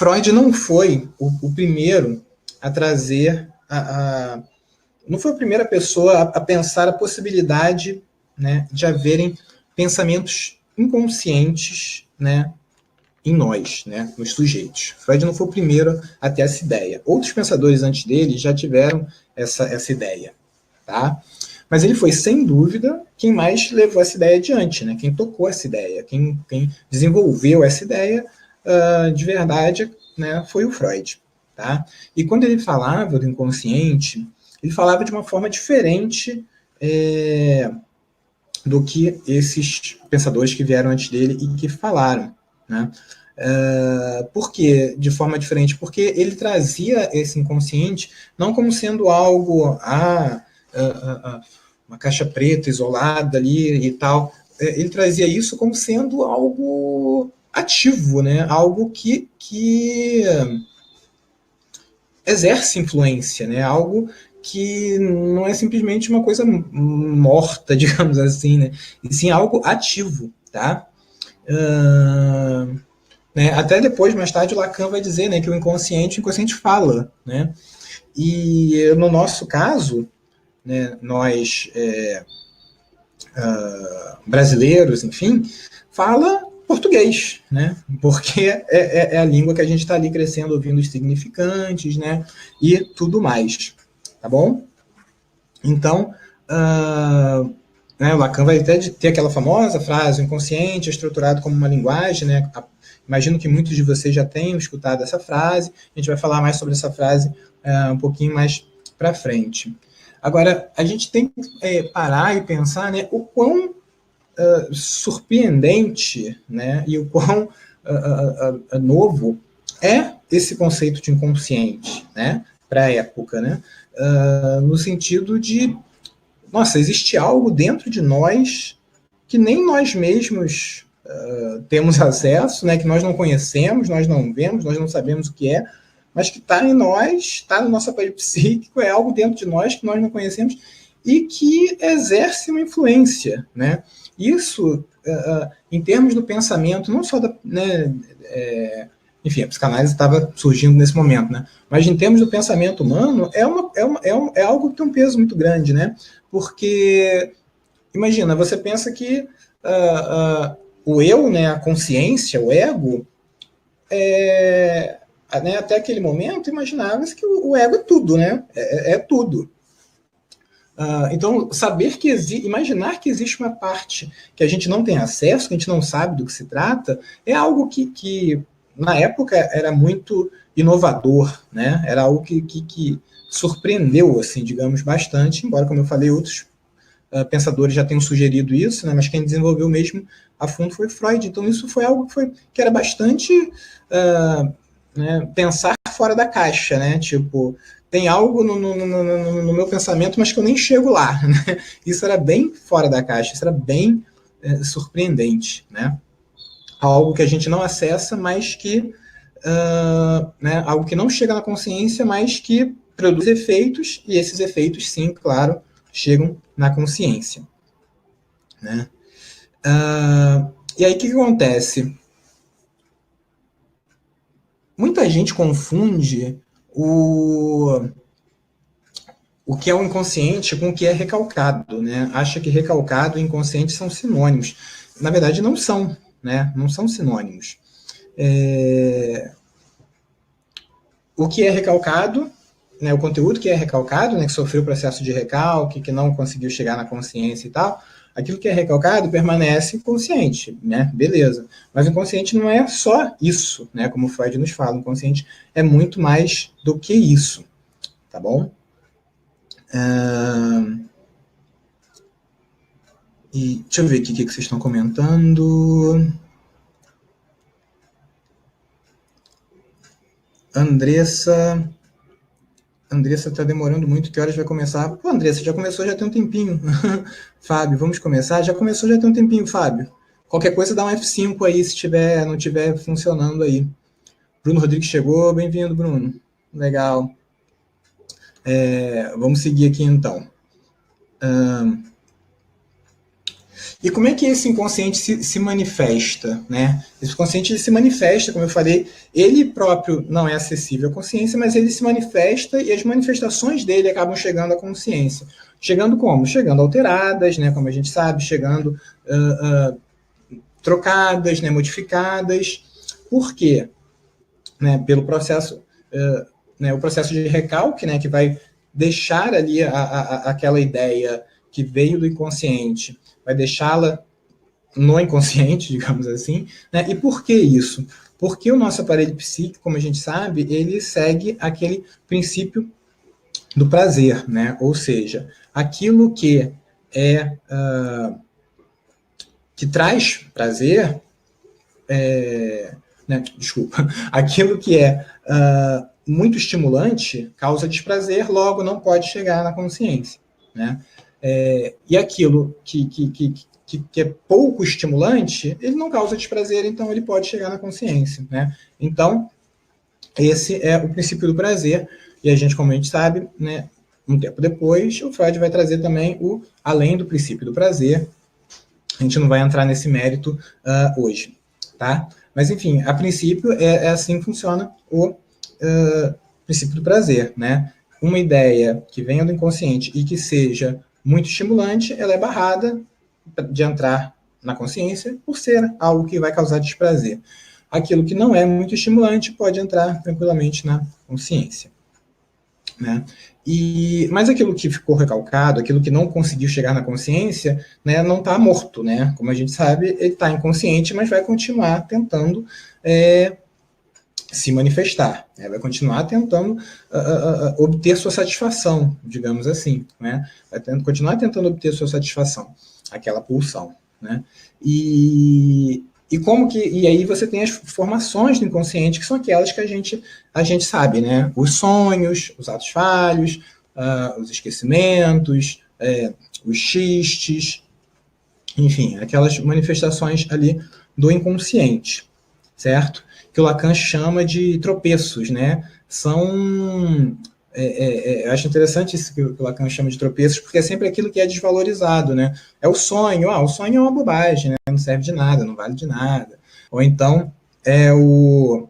Freud não foi o primeiro a trazer não foi a primeira pessoa a pensar a possibilidade, né, de haverem pensamentos inconscientes, né, em nós, né, nos sujeitos. Freud não foi o primeiro a ter essa ideia. Outros pensadores antes dele já tiveram essa ideia, tá? Mas ele foi, sem dúvida, quem mais levou essa ideia adiante, né? Quem tocou essa ideia, quem desenvolveu essa ideia de verdade, né, foi o Freud, tá? E quando ele falava do inconsciente, ele falava de uma forma diferente do que esses pensadores que vieram antes dele e que falaram, né? Por que de forma diferente? Porque ele trazia esse inconsciente não como sendo algo, uma caixa preta isolada ali e tal. Ele trazia isso como sendo algo ativo, né? Algo que exerce influência, né? Algo que não é simplesmente uma coisa morta, digamos assim, né? E sim algo ativo, tá? Né? Até depois, mais tarde, o Lacan vai dizer, né, que o inconsciente fala, né? E no nosso caso, né, nós brasileiros, enfim, fala português, né? Porque é a língua que a gente está ali crescendo ouvindo os significantes, né? E tudo mais, tá bom? Então, né, o Lacan vai até ter aquela famosa frase: o inconsciente é estruturado como uma linguagem, né? Imagino que muitos de vocês já tenham escutado essa frase. A gente vai falar mais sobre essa frase um pouquinho mais para frente. Agora, a gente tem que parar e pensar, né, o quão surpreendente, né, e o quão novo é esse conceito de inconsciente, né, para a época, né, no sentido de, nossa, existe algo dentro de nós que nem nós mesmos temos acesso, né, que nós não conhecemos, nós não vemos, nós não sabemos o que é, mas que está em nós, está no nosso aparelho psíquico, é algo dentro de nós que nós não conhecemos e que exerce uma influência, né? Isso, em termos do pensamento, não só da, né, enfim, a psicanálise estava surgindo nesse momento, né? Mas em termos do pensamento humano, é algo que tem um peso muito grande, né? Porque, imagina, você pensa que o eu, né, a consciência, o ego, né, até aquele momento imaginava-se que o ego é tudo, né? É tudo. Então, imaginar que existe uma parte que a gente não tem acesso, que a gente não sabe do que se trata, é algo que na época era muito inovador, né? Era algo que surpreendeu, assim, digamos, bastante, embora, como eu falei, outros pensadores já tenham sugerido isso, né? Mas quem desenvolveu mesmo a fundo foi Freud. Então, isso foi algo que era bastante né, pensar fora da caixa, né? Tipo, tem algo no meu pensamento, mas que eu nem chego lá. Né? Isso era bem fora da caixa, isso era bem surpreendente, né? Algo que a gente não acessa, mas que né, algo que não chega na consciência, mas que produz efeitos, e esses efeitos, sim, claro, chegam na consciência. Né? E aí o que acontece? Muita gente confunde o que é o inconsciente com o que é recalcado, né? Acha que recalcado e inconsciente são sinônimos. Na verdade, não são, né? Não são sinônimos. O que é recalcado, né? O conteúdo que é recalcado, né? Que sofreu o processo de recalque, que não conseguiu chegar na consciência e tal, aquilo que é recalcado permanece consciente, né? Beleza. Mas o inconsciente não é só isso, né? Como Freud nos fala, o inconsciente é muito mais do que isso, tá bom? E deixa eu ver aqui o que vocês estão comentando. Andressa tá demorando muito, que horas vai começar? Pô, Andressa, já começou já tem um tempinho. Fábio, vamos começar? Já começou já tem um tempinho, Fábio. Qualquer coisa dá um F5 aí, se não estiver funcionando aí. Bruno Rodrigues chegou, bem-vindo, Bruno. Legal. Vamos seguir aqui então. E como é que esse inconsciente se manifesta, né? Esse inconsciente se manifesta, como eu falei, ele próprio não é acessível à consciência, mas ele se manifesta e as manifestações dele acabam chegando à consciência. Chegando como? Chegando alteradas, né? Como a gente sabe, chegando trocadas, né? Modificadas. Por quê? Né? Pelo processo, né? O processo de recalque, né? Que vai deixar ali aquela ideia que veio do inconsciente, vai deixá-la no inconsciente, digamos assim, né? E por que isso? Porque o nosso aparelho psíquico, como a gente sabe, ele segue aquele princípio do prazer, né? Ou seja, aquilo que é que traz prazer, né? Desculpa, aquilo que é muito estimulante causa desprazer, logo não pode chegar na consciência, né? E aquilo que é pouco estimulante, ele não causa desprazer, então ele pode chegar na consciência, né? Então, esse é o princípio do prazer, e a gente, como a gente sabe, né, um tempo depois, o Freud vai trazer também o além do princípio do prazer. A gente não vai entrar nesse mérito hoje, tá? Mas, enfim, a princípio é assim que funciona o princípio do prazer, né? Uma ideia que venha do inconsciente e que seja muito estimulante, ela é barrada de entrar na consciência por ser algo que vai causar desprazer. Aquilo que não é muito estimulante pode entrar tranquilamente na consciência, né? Mas aquilo que ficou recalcado, aquilo que não conseguiu chegar na consciência, né, não está morto, né? Como a gente sabe, ele está inconsciente, mas vai continuar tentando se manifestar, né? Vai continuar tentando obter sua satisfação, digamos assim, né? Vai continuar tentando obter sua satisfação, aquela pulsão, né? E aí você tem as formações do inconsciente, que são aquelas que a gente sabe, né? Os sonhos, os atos falhos, os esquecimentos, os xistes, enfim, aquelas manifestações ali do inconsciente, certo? Que o Lacan chama de tropeços, né? São eu acho interessante isso que o Lacan chama de tropeços, porque é sempre aquilo que é desvalorizado, né? É o sonho, o sonho é uma bobagem, né? Não serve de nada, não vale de nada. Ou então é o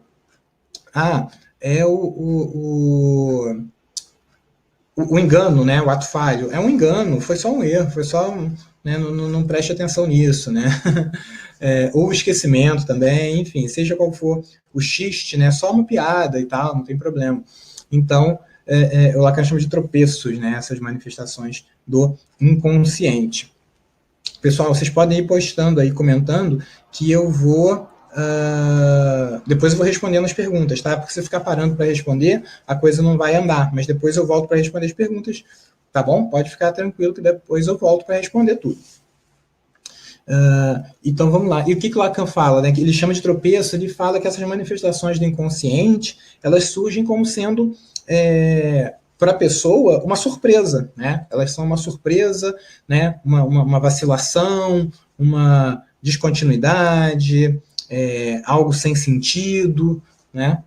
engano, né? O ato falho. É um engano, foi só um erro, foi só né? Não preste atenção nisso, né? Ou o esquecimento também, enfim, seja qual for o xiste, né? Só uma piada e tal, não tem problema. Então, o Lacan chama de tropeços, né? Essas manifestações do inconsciente. Pessoal, vocês podem ir postando aí, comentando, que eu vou... depois eu vou respondendo as perguntas, tá? Porque se eu ficar parando para responder, a coisa não vai andar. Mas depois eu volto para responder as perguntas, tá bom? Pode ficar tranquilo que depois eu volto para responder tudo. Então vamos lá. E o que o Lacan fala, né? Que ele chama de tropeço, ele fala que essas manifestações do inconsciente, elas surgem como sendo para a pessoa uma surpresa, né? Elas são uma surpresa, né? Uma vacilação, uma descontinuidade, algo sem sentido, né?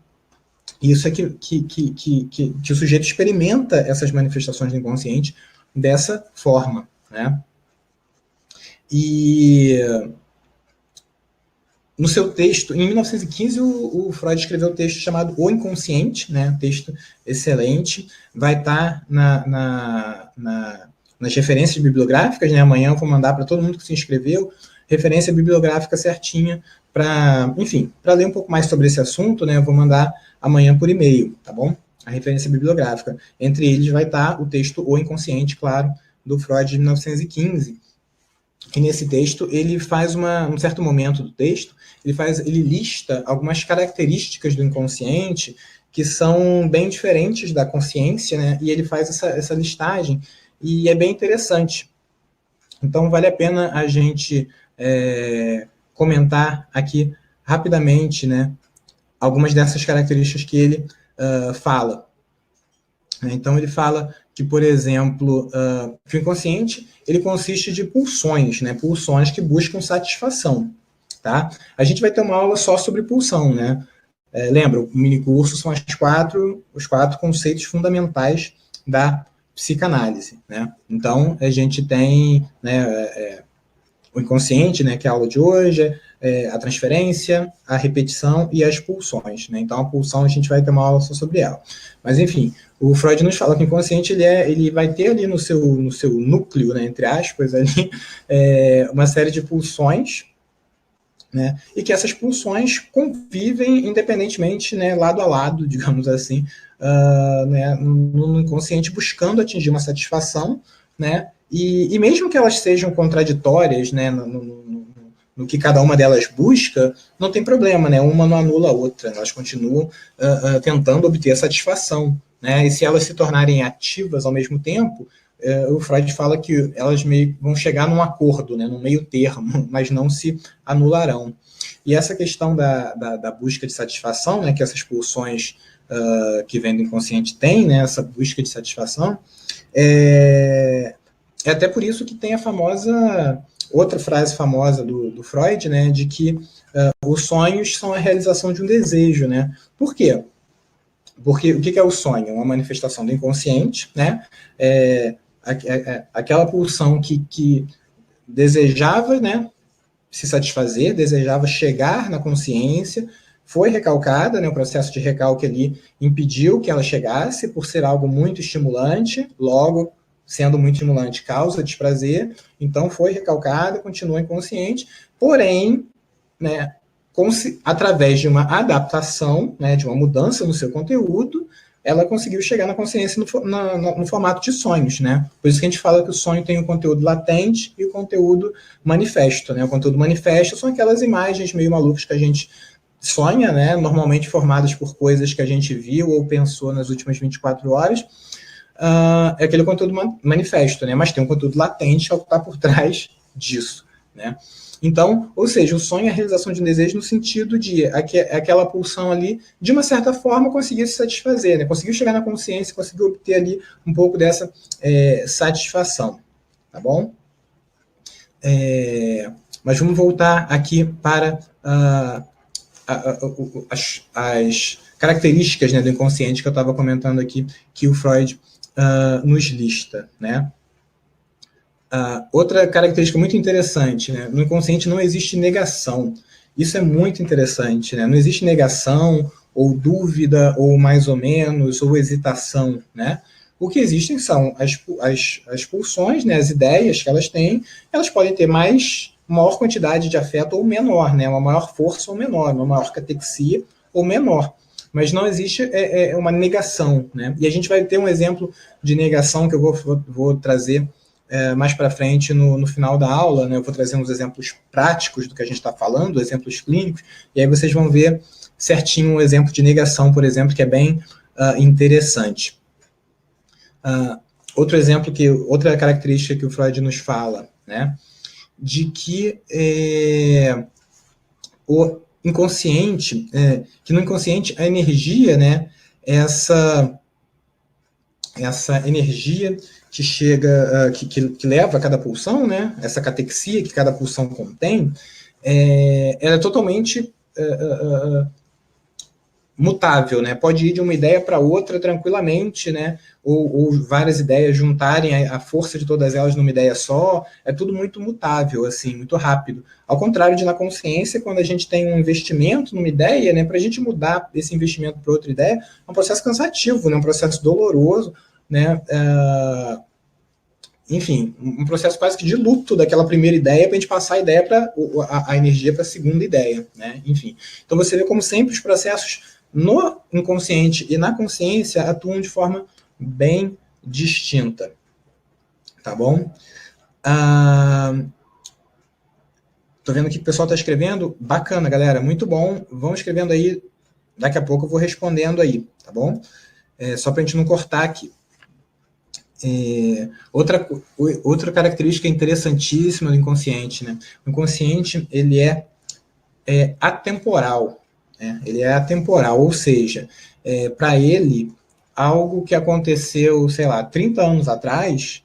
Isso é que o sujeito experimenta essas manifestações do inconsciente dessa forma, né? E no seu texto, em 1915, o Freud escreveu um texto chamado O Inconsciente, né? Um texto excelente, vai estar nas referências bibliográficas, né? Amanhã eu vou mandar para todo mundo que se inscreveu, referência bibliográfica certinha, enfim, para ler um pouco mais sobre esse assunto, né? Eu vou mandar amanhã por e-mail, tá bom? A referência bibliográfica. Entre eles vai estar o texto O Inconsciente, claro, do Freud de 1915. E nesse texto ele faz um certo momento do texto, ele lista algumas características do inconsciente que são bem diferentes da consciência, né? E ele faz essa listagem e é bem interessante. Então vale a pena a gente comentar aqui rapidamente, né, algumas dessas características que ele fala. Então ele fala que, por exemplo, que o inconsciente ele consiste de pulsões, né? Pulsões que buscam satisfação, tá? A gente vai ter uma aula só sobre pulsão, né? Lembra, o minicurso são os quatro conceitos fundamentais da psicanálise, né? Então a gente tem, né, o inconsciente, né, que é a aula de hoje, a transferência, a repetição e as pulsões, né? Então, a pulsão a gente vai ter uma aula só sobre ela. Mas, enfim, o Freud nos fala que o inconsciente ele vai ter ali no seu núcleo, né, entre aspas, ali, uma série de pulsões, né, e que essas pulsões convivem independentemente, né, lado a lado, digamos assim, né, no inconsciente, buscando atingir uma satisfação, né, e mesmo que elas sejam contraditórias, né, no que cada uma delas busca, não tem problema, né, uma não anula a outra, elas continuam tentando obter a satisfação, né, e se elas se tornarem ativas ao mesmo tempo, o Freud fala que elas meio vão chegar num acordo, né, num meio termo, mas não se anularão. E essa questão da busca de satisfação, né, que essas pulsões que vem do inconsciente têm, né, essa busca de satisfação, é até por isso que tem a famosa, outra frase famosa do Freud, né, de que os sonhos são a realização de um desejo, né? Por quê? Porque o que é o sonho? Uma manifestação do inconsciente, né? Aquela pulsão que desejava, né, se satisfazer, desejava chegar na consciência, foi recalcada, né, o processo de recalque ali impediu que ela chegasse, por ser algo muito estimulante, logo, sendo muito estimulante, causa desprazer, então foi recalcada, continua inconsciente, porém, né, através de uma adaptação, né, de uma mudança no seu conteúdo, ela conseguiu chegar na consciência no formato de sonhos, né? Por isso que a gente fala que o sonho tem o conteúdo latente e o conteúdo manifesto, né? O conteúdo manifesto são aquelas imagens meio malucas que a gente sonha, né? Normalmente formadas por coisas que a gente viu ou pensou nas últimas 24 horas. É aquele conteúdo manifesto, né? Mas tem um conteúdo latente que é o que está por trás disso, né? Então, ou seja, o sonho é a realização de um desejo no sentido de aquela pulsão ali, de uma certa forma, conseguir se satisfazer, né? Conseguiu chegar na consciência, conseguiu obter ali um pouco dessa satisfação, tá bom? Mas vamos voltar aqui para as características, né, do inconsciente que eu estava comentando aqui, que o Freud nos lista, né? Outra característica muito interessante, né? No inconsciente não existe negação. Isso é muito interessante, né? Não existe negação, ou dúvida, ou mais ou menos, ou hesitação, né? O que existem são as pulsões, né? As ideias que elas têm, elas podem ter maior quantidade de afeto ou menor, né? Uma maior força ou menor, uma maior catexia ou menor. Mas não existe uma negação, né? E a gente vai ter um exemplo de negação que eu vou trazer mais para frente no final da aula, né? Eu vou trazer uns exemplos práticos do que a gente está falando, exemplos clínicos, e aí vocês vão ver certinho um exemplo de negação, por exemplo, que é bem interessante. Outro exemplo, outra característica que o Freud nos fala, né? De que o inconsciente, que no inconsciente a energia, né? Essa energia que chega, que leva a cada pulsão, né? Essa catexia que cada pulsão contém, ela é totalmente mutável, né? Pode ir de uma ideia para outra tranquilamente, né? Ou várias ideias juntarem a força de todas elas numa ideia só. É tudo muito mutável, assim, muito rápido. Ao contrário de na consciência, quando a gente tem um investimento numa ideia, né? Para a gente mudar esse investimento para outra ideia, é um processo cansativo, né? Um processo doloroso, né? Enfim, um processo quase que de luto daquela primeira ideia para a gente passar a ideia para a energia para a segunda ideia, né? Enfim, então você vê como sempre os processos no inconsciente e na consciência atuam de forma bem distinta, tá bom? Tô vendo que o pessoal está escrevendo, bacana, galera, muito bom, vão escrevendo aí, daqui a pouco eu vou respondendo aí, tá bom? Só para a gente não cortar aqui. Outra característica interessantíssima do inconsciente, né? O inconsciente, ele é atemporal, né? Ele é atemporal, ou seja, para ele, algo que aconteceu, sei lá, 30 anos atrás,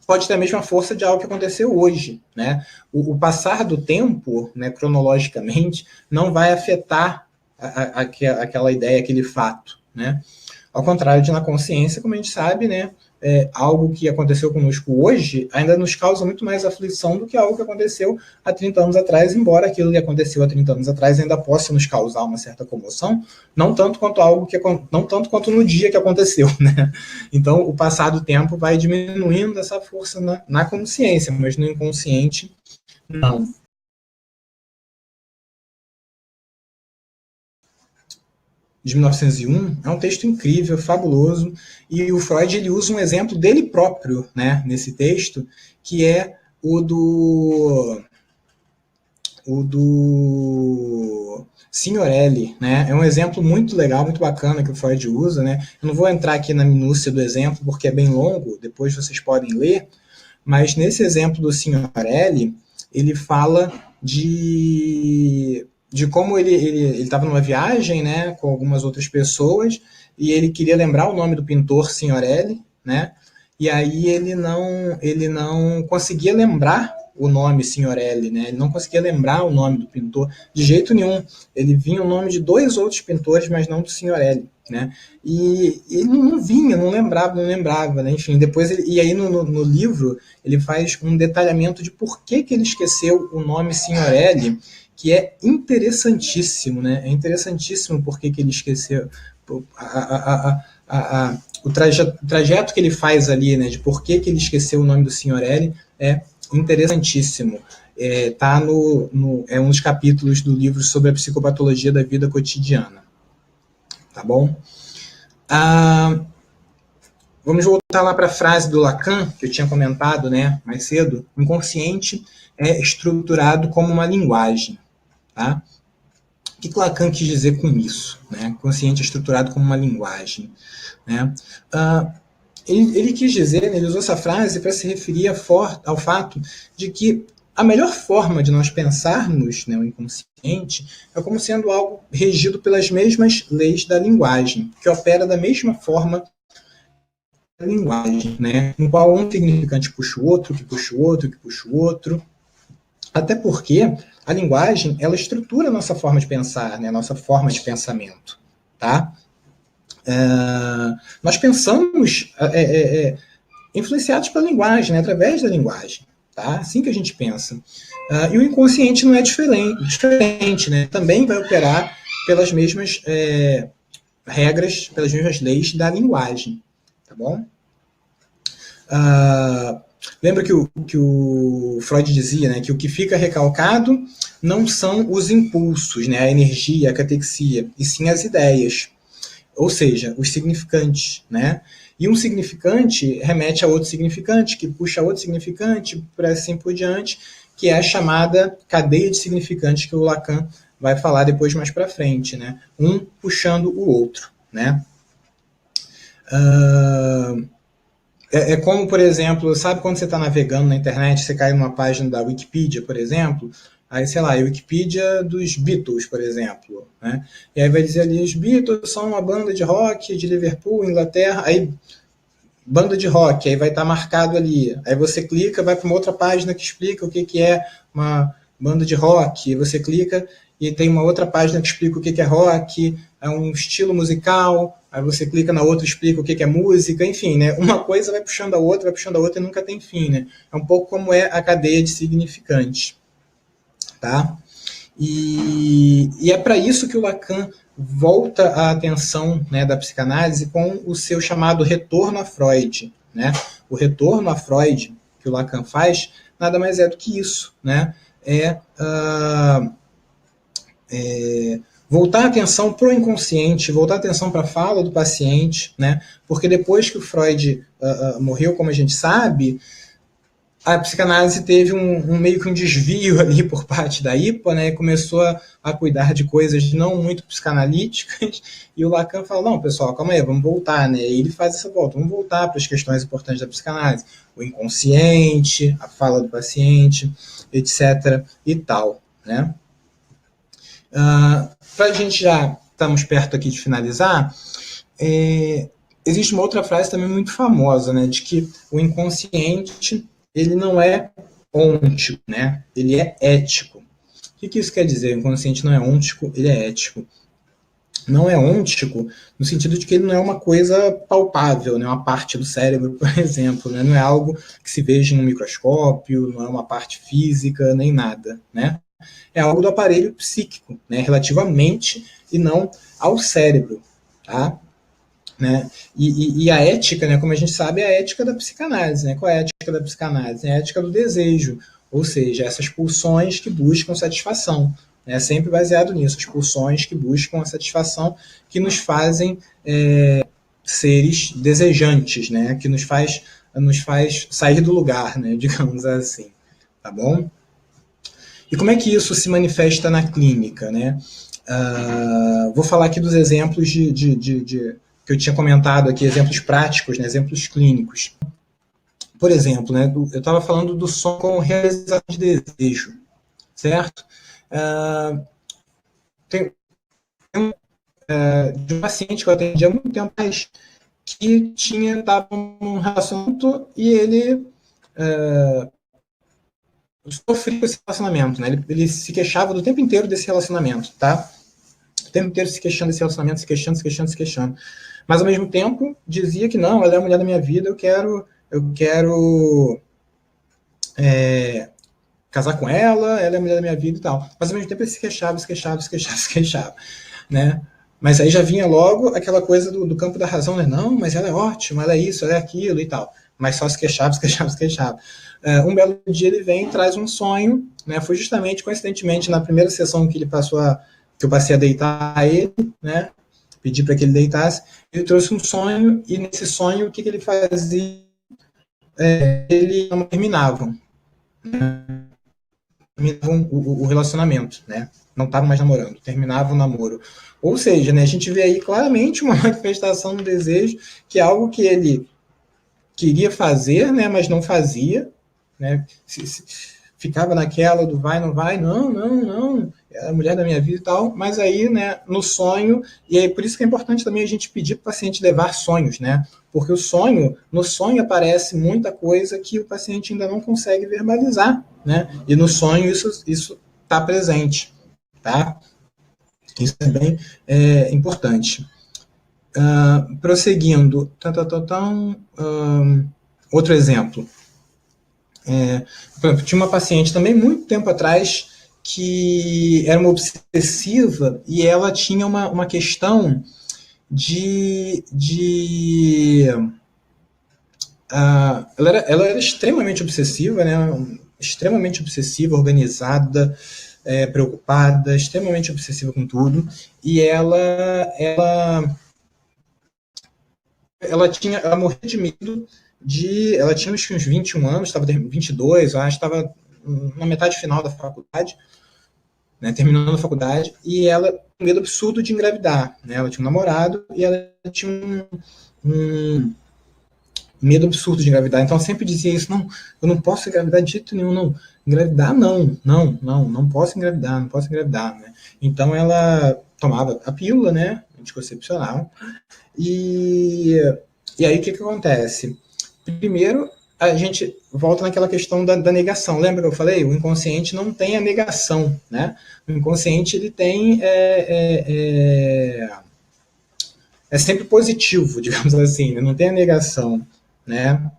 pode ter a mesma força de algo que aconteceu hoje, né? O passar do tempo, né, cronologicamente, não vai afetar aquela ideia, aquele fato, né? Ao contrário de na consciência, como a gente sabe, né, algo que aconteceu conosco hoje ainda nos causa muito mais aflição do que algo que aconteceu há 30 anos atrás, embora aquilo que aconteceu há 30 anos atrás ainda possa nos causar uma certa comoção, não tanto quanto no dia que aconteceu, né? Então, o passar do tempo vai diminuindo essa força na consciência, mas no inconsciente, não. De 1901, é um texto incrível, fabuloso, e o Freud ele usa um exemplo dele próprio, né, nesse texto, que é o do Signorelli, né? É um exemplo muito legal, muito bacana que o Freud usa, né? Eu não vou entrar aqui na minúcia do exemplo porque é bem longo, depois vocês podem ler, mas nesse exemplo do Signorelli, ele fala de como ele estava numa viagem, né, com algumas outras pessoas, e ele queria lembrar o nome do pintor Signorelli, né, e aí ele não conseguia lembrar o nome Signorelli, né, ele não conseguia lembrar o nome do pintor de jeito nenhum. Ele vinha o nome de 2 outros pintores, mas não do Signorelli, né, e ele não vinha, não lembrava, né, enfim, depois e aí no livro ele faz um detalhamento de por que ele esqueceu o nome Signorelli, que é interessantíssimo, né? É interessantíssimo porque que ele esqueceu o trajeto que ele faz ali, né? De por que ele esqueceu o nome do Signorelli é interessantíssimo. Tá é um dos capítulos do livro sobre a psicopatologia da vida cotidiana. Tá bom? Vamos voltar lá para a frase do Lacan, que eu tinha comentado, né, mais cedo. O inconsciente é estruturado como uma linguagem. Tá? O que Lacan quis dizer com isso? Né? Consciente é estruturado como uma linguagem. Né? Ele quis dizer, né, ele usou essa frase para se referir ao fato de que a melhor forma de nós pensarmos, né, o inconsciente é como sendo algo regido pelas mesmas leis da linguagem, que opera da mesma forma da linguagem, né, em qual um significante puxa o outro, que puxa o outro, que puxa o outro. Até porque a linguagem, ela estrutura a nossa forma de pensar, né? A nossa forma de pensamento, tá? Nós pensamos influenciados pela linguagem, né? Através da linguagem, tá? Assim que a gente pensa. E o inconsciente não é diferente, né? Também vai operar pelas mesmas regras, pelas mesmas leis da linguagem, tá bom? Lembra que o Freud dizia, né, que o que fica recalcado não são os impulsos, né, a energia, a catexia, e sim as ideias, ou seja, os significantes, né? E um significante remete a outro significante, que puxa a outro significante, por assim por diante, que é a chamada cadeia de significantes que o Lacan vai falar depois mais para frente, né? Um puxando o outro, né? É como, por exemplo, sabe quando você está navegando na internet, você cai numa página da Wikipedia, por exemplo, aí, sei lá, a Wikipedia dos Beatles, por exemplo, né? E aí vai dizer ali, os Beatles são uma banda de rock de Liverpool, Inglaterra, aí banda de rock, aí vai estar marcado ali, aí você clica, vai para uma outra página que explica o que é uma banda de rock, e você clica e tem uma outra página que explica o que é rock, é um estilo musical, aí você clica na outra e explica o que é música, enfim, né? Uma coisa vai puxando a outra e nunca tem fim, né? É um pouco como é a cadeia de significantes, tá? E é para isso que o Lacan volta a atenção, né, da psicanálise com o seu chamado retorno a Freud, né? O retorno a Freud que o Lacan faz nada mais é do que isso, né? Voltar a atenção para o inconsciente, voltar a atenção para a fala do paciente, né? Porque depois que o Freud morreu, como a gente sabe, a psicanálise teve meio que um desvio ali por parte da IPA, né? Começou a cuidar de coisas não muito psicanalíticas, e o Lacan falou, não, pessoal, calma aí, vamos voltar, né? E ele faz essa volta, vamos voltar para as questões importantes da psicanálise, o inconsciente, a fala do paciente, etc. e tal, né? Para a gente já estamos perto aqui de finalizar, existe uma outra frase também muito famosa, né, de que o inconsciente ele não é ôntico, né, ele é ético. O que isso quer dizer? O inconsciente não é ôntico, ele é ético. não é ôntico, no sentido de que ele não é uma coisa palpável, né? Uma parte do cérebro, por exemplo, né? Não é algo que se veja no microscópio, não é uma parte física, nem nada, né? É algo do aparelho psíquico, né? Relativamente, e não ao cérebro, tá? Né? E a ética, né, como a gente sabe, é a ética da psicanálise. Né? Qual é a ética da psicanálise? É a ética do desejo, ou seja, essas pulsões que buscam satisfação. Né? Sempre baseado nisso, as pulsões que buscam a satisfação, que nos fazem seres desejantes, né? Que nos faz sair do lugar, né? Digamos assim. Tá bom? E como é que isso se manifesta na clínica, né? Vou falar aqui dos exemplos que eu tinha comentado aqui, exemplos práticos, né, exemplos clínicos. Por exemplo, né, eu estava falando do som com realização de desejo, certo? Tem de um paciente que eu atendi há muito tempo atrás que estava num relacionamento e ele sofria com esse relacionamento, né? Ele se queixava do tempo inteiro desse relacionamento, tá? O tempo inteiro se queixando desse relacionamento, se queixando. Mas ao mesmo tempo dizia que não, ela é a mulher da minha vida, eu quero casar com ela é a mulher da minha vida e tal. Mas ao mesmo tempo ele se queixava, né? Mas aí já vinha logo aquela coisa do campo da razão, né? Não, mas ela é ótima, ela é isso, ela é aquilo e tal. Mas só se queixava. Um belo dia ele vem e traz um sonho, né? Foi justamente, coincidentemente, na primeira sessão que eu passei a deitar ele, né? Pedi para que ele deitasse, ele trouxe um sonho, e nesse sonho, o que ele fazia? Ele não terminavam. Terminavam o relacionamento, né? Não estavam mais namorando, terminavam o namoro. Ou seja, né, a gente vê aí claramente uma manifestação do desejo, que é algo que ele queria fazer, né, mas não fazia, né? Ficava naquela do vai, não vai, não, é a mulher da minha vida e tal, mas aí, né, no sonho, e aí por isso que é importante também a gente pedir para o paciente levar sonhos, né, porque no sonho aparece muita coisa que o paciente ainda não consegue verbalizar, né, e no sonho isso está presente, tá? Isso é bem importante. Prosseguindo, outro exemplo. Tinha uma paciente também, muito tempo atrás, que era uma obsessiva e ela tinha uma questão ela era extremamente obsessiva, né? Extremamente obsessiva, organizada, preocupada, extremamente obsessiva com tudo, e ela morria de medo ela tinha uns 21 anos, estava 22, acho, estava na metade final da faculdade, né, terminando a faculdade, e ela tinha um medo absurdo de engravidar, né, ela tinha um namorado e ela tinha um medo absurdo de engravidar, então ela sempre dizia isso, não, eu não posso engravidar de jeito nenhum, não, engravidar não posso engravidar, né, então ela tomava a pílula, né, anticoncepcional, e aí o que acontece? Primeiro, a gente volta naquela questão da negação. Lembra que eu falei? O inconsciente não tem a negação, né? O inconsciente ele tem sempre positivo, digamos assim, né? Não tem a negação, né?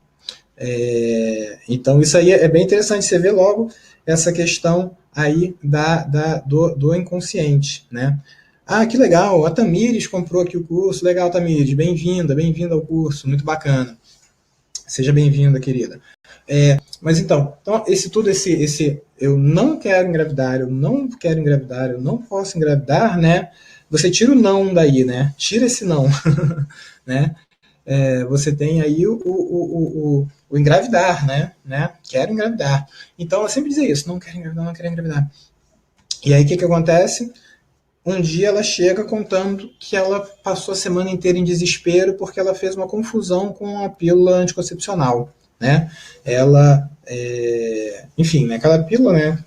Então isso aí é bem interessante. Você vê logo essa questão aí do inconsciente, né? Ah, que legal, a Tamires comprou aqui o curso. Legal, Tamires, bem-vinda ao curso, muito bacana. Seja bem-vinda, querida. Mas então esse eu não quero engravidar, eu não posso engravidar, né? Você tira o não daí, né? Tira esse não, né? Você tem aí o engravidar, né? Quero engravidar. Então ela sempre dizia isso, não quero engravidar. E aí o que acontece? Um dia ela chega contando que ela passou a semana inteira em desespero porque ela fez uma confusão com a pílula anticoncepcional, né? Ela, enfim, né, aquela pílula, né?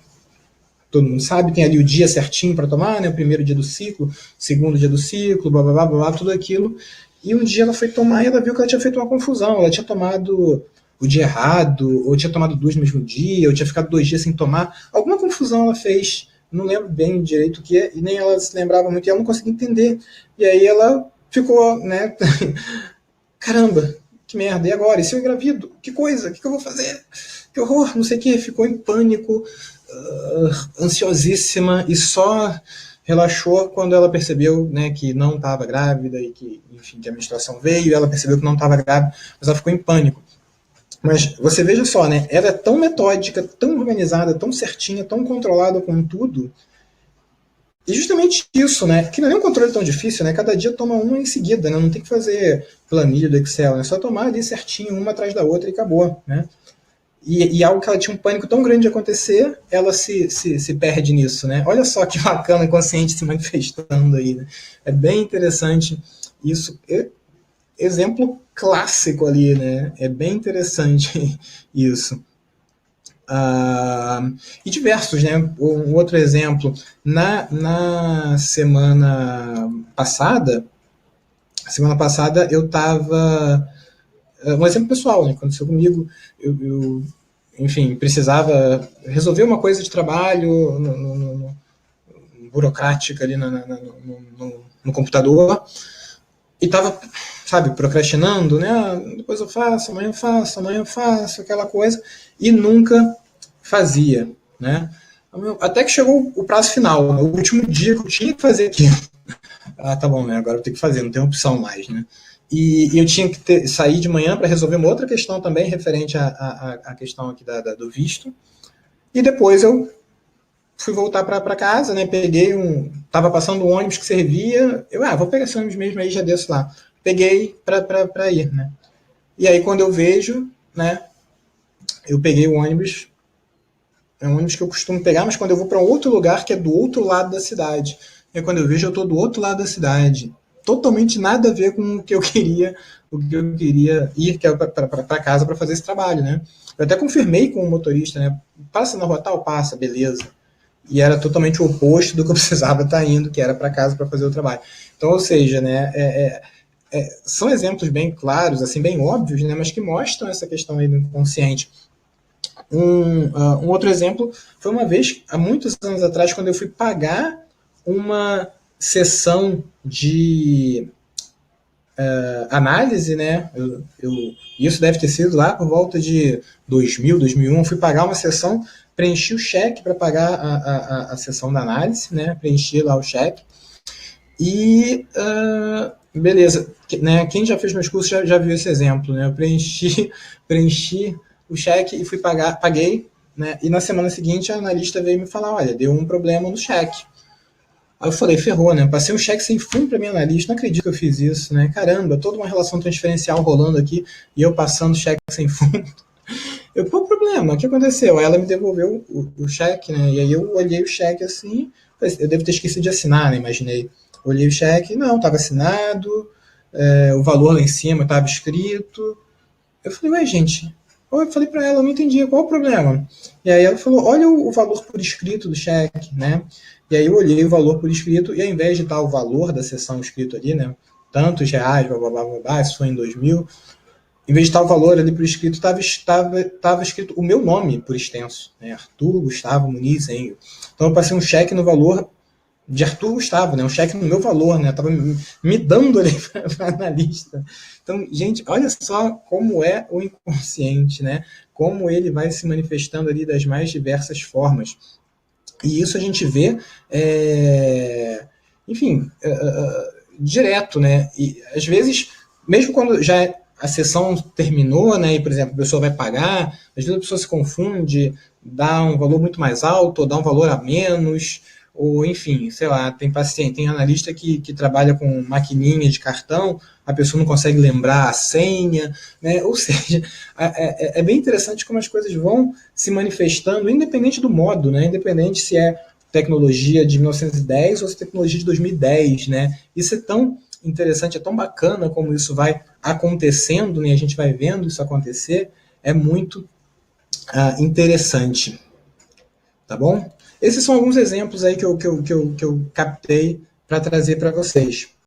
Todo mundo sabe, tem ali o dia certinho para tomar, né? O primeiro dia do ciclo, segundo dia do ciclo, blá, blá, blá, blá, tudo aquilo. E um dia ela foi tomar e ela viu que ela tinha feito uma confusão. Ela tinha tomado o dia errado, ou tinha tomado 2 no mesmo dia, ou tinha ficado 2 dias sem tomar. Alguma confusão ela fez não lembro bem direito o que, e nem ela se lembrava muito, e ela não conseguia entender. E aí ela ficou, né, caramba, que merda, e agora? E se eu engravido? Que coisa? O que eu vou fazer? Que horror, não sei o que, ficou em pânico, ansiosíssima, e só relaxou quando ela percebeu, né, que não estava grávida e que, enfim, que a menstruação veio, e ela percebeu que não estava grávida, mas ela ficou em pânico. Mas você veja só, né, ela é tão metódica, tão organizada, tão certinha, tão controlada com tudo, e justamente isso, né? Que não é um controle tão difícil, né? Cada dia toma uma em seguida, né? Não tem que fazer planilha do Excel, né? É só tomar ali certinho, uma atrás da outra e acabou, né? E algo que ela tinha um pânico tão grande de acontecer, ela se perde nisso, né? Olha só que bacana o inconsciente se manifestando aí, né? É bem interessante isso. Exemplo clássico ali, né? É bem interessante isso. E diversos, né? Um outro exemplo, na semana passada eu estava, um exemplo pessoal, né? Aconteceu comigo, enfim, precisava resolver uma coisa de trabalho burocrática ali no computador e estava, sabe, procrastinando, né? Depois eu faço, amanhã eu faço, aquela coisa, e nunca fazia, né? Até que chegou o prazo final, né? O último dia que eu tinha que fazer aquilo. Ah, tá bom, né? Agora eu tenho que fazer, não tem opção mais, né? E eu tinha que sair de manhã para resolver uma outra questão também referente à questão aqui do visto. E depois eu fui voltar para casa, né? Peguei tava passando um ônibus que servia. Vou pegar esse ônibus mesmo aí, já desço lá. Peguei para ir, né? E aí quando eu vejo, né? Eu peguei o ônibus. É um ônibus que eu costumo pegar, mas quando eu vou para um outro lugar que é do outro lado da cidade. E aí, quando eu vejo, eu tô do outro lado da cidade. Totalmente nada a ver com o que eu queria ir, que é para casa para fazer esse trabalho, né? Eu até confirmei com o motorista, né? Passa na rua tal, passa, beleza. E era totalmente o oposto do que eu precisava estar indo, que era para casa para fazer o trabalho. Então, ou seja, né, são exemplos bem claros, assim, bem óbvios, né, mas que mostram essa questão aí do inconsciente. Um outro exemplo foi uma vez, há muitos anos atrás, quando eu fui pagar uma sessão de análise, né? Isso deve ter sido lá por volta de 2000, 2001. Fui pagar uma sessão, preenchi o cheque para pagar a sessão da análise, né? Preenchi lá o cheque. E beleza, né? Quem já fez meus cursos já viu esse exemplo, né? Eu preenchi o cheque e fui pagar, paguei, né? E na semana seguinte a analista veio me falar, olha, deu um problema no cheque. Aí eu falei, ferrou, né? Passei um cheque sem fundo para minha analista, não acredito que eu fiz isso, né? Caramba, toda uma relação transferencial rolando aqui e eu passando cheque sem fundo. Qual o problema? O que aconteceu? Aí ela me devolveu o cheque, né? E aí eu olhei o cheque assim, eu devo ter esquecido de assinar, né? Imaginei. Olhei o cheque, não, estava assinado, o valor lá em cima estava escrito. Eu falei, ué, gente, eu falei para ela, eu não entendi, qual o problema? E aí ela falou, olha o valor por escrito do cheque, né? E aí eu olhei o valor por escrito e ao invés de estar o valor da sessão escrito ali, né? Tantos reais, blá, blá, blá, blá, blá, isso foi em 2000, em vez de estar o valor ali por escrito, estava escrito o meu nome por extenso, né? Arthur Gustavo Muniz Enio. Então eu passei um cheque no valor de Arthur Gustavo, né? Um cheque no meu valor, né? Tava me dando ali para analista. Então, gente, olha só como é o inconsciente, né? Como ele vai se manifestando ali das mais diversas formas. E isso a gente vê, enfim, direto, né? E às vezes, mesmo quando já a sessão terminou, né? E, por exemplo, a pessoa vai pagar, às vezes a pessoa se confunde, dá um valor muito mais alto, ou dá um valor a menos, ou enfim, sei lá, tem paciente, tem analista que trabalha com maquininha de cartão, a pessoa não consegue lembrar a senha, né? Ou seja, é bem interessante como as coisas vão se manifestando, independente do modo, né? Independente se é tecnologia de 1910 ou se é tecnologia de 2010, né? Isso é tão interessante, é tão bacana como isso vai acontecendo, né? A gente vai vendo isso acontecer, é muito interessante, tá bom? Esses são alguns exemplos aí que eu captei para trazer para vocês.